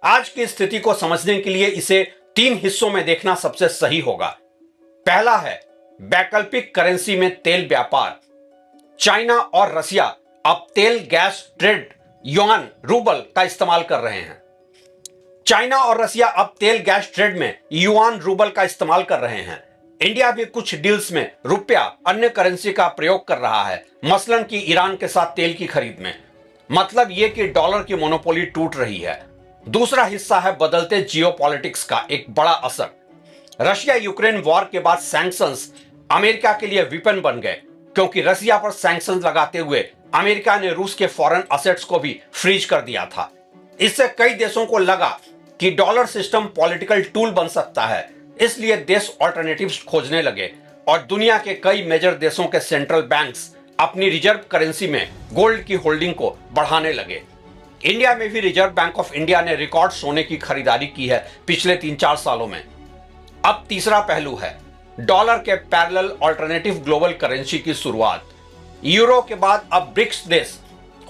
आज की स्थिति को समझने के लिए इसे 3 हिस्सों में देखना सबसे सही होगा। पहला है वैकल्पिक करेंसी में तेल व्यापार। चाइना और रसिया अब तेल गैस ट्रेड युआन रूबल का इस्तेमाल कर रहे हैं। चाइना और रसिया अब तेल गैस ट्रेड में युआन रूबल का इस्तेमाल कर रहे हैं। इंडिया भी कुछ डील्स में रुपया अन्य करेंसी का प्रयोग कर रहा है, मसलन कि ईरान के साथ तेल की खरीद में। मतलब यह कि डॉलर की मोनोपोली टूट रही है। दूसरा हिस्सा है बदलते जियोपॉलिटिक्स का एक बड़ा असर। रशिया यूक्रेन वॉर के बाद सैंक्शंस अमेरिका के लिए विपन बन गए, क्योंकि रसिया पर सैंक्शंस लगाते हुए अमेरिका ने रूस के फॉरेन असेट्स को भी फ्रीज कर दिया था। इससे कई देशों को लगा कि डॉलर सिस्टम पॉलिटिकल टूल बन सकता है, इसलिए देश ऑल्टरनेटिव्स खोजने लगे और दुनिया के कई मेजर देशों के सेंट्रल बैंक्स अपनी रिजर्व करेंसी में गोल्ड की होल्डिंग को बढ़ाने लगे। इंडिया में भी रिजर्व बैंक ऑफ इंडिया ने रिकॉर्ड सोने की खरीदारी की है पिछले 3-4 सालों में। अब तीसरा पहलू है डॉलर के पैरेलल ऑल्टरनेटिव ग्लोबल करेंसी की शुरुआत। यूरो के बाद अब ब्रिक्स देश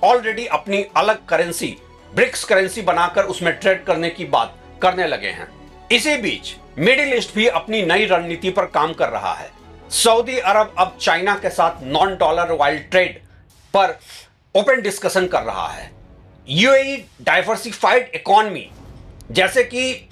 ऑलरेडी अपनी अलग करेंसी ब्रिक्स करेंसी बनाकर उसमें ट्रेड करने की बात करने लगे हैं। इसी बीच मिडिल ईस्ट भी अपनी नई रणनीति पर काम कर रहा है। सऊदी अरब अब चाइना के साथ नॉन डॉलर ऑयल ट्रेड पर ओपन डिस्कशन कर रहा है। यूएई डाइवर्सिफाइड इकोनॉमी जैसे कि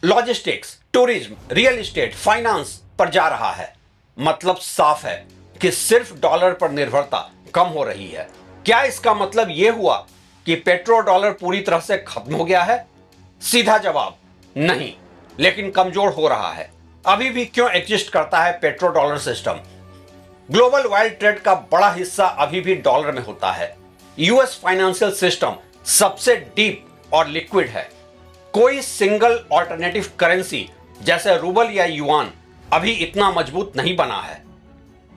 logistics, tourism, real estate, finance पर जा रहा है। मतलब साफ है कि सिर्फ डॉलर पर निर्भरता कम हो रही है। क्या इसका मतलब यह हुआ कि पेट्रो डॉलर पूरी तरह से खत्म हो गया है? सीधा जवाब नहीं, लेकिन कमजोर हो रहा है। अभी भी क्यों एग्जिस्ट करता है petro dollar system? Global oil trade का बड़ा हिस्सा अभी भी डॉलर में होता है। यूएस फाइनेंशियल सिस्टम सबसे डीप और लिक्विड है। कोई सिंगल ऑल्टरनेटिव करेंसी जैसे रूबल या युआन अभी इतना मजबूत नहीं बना है।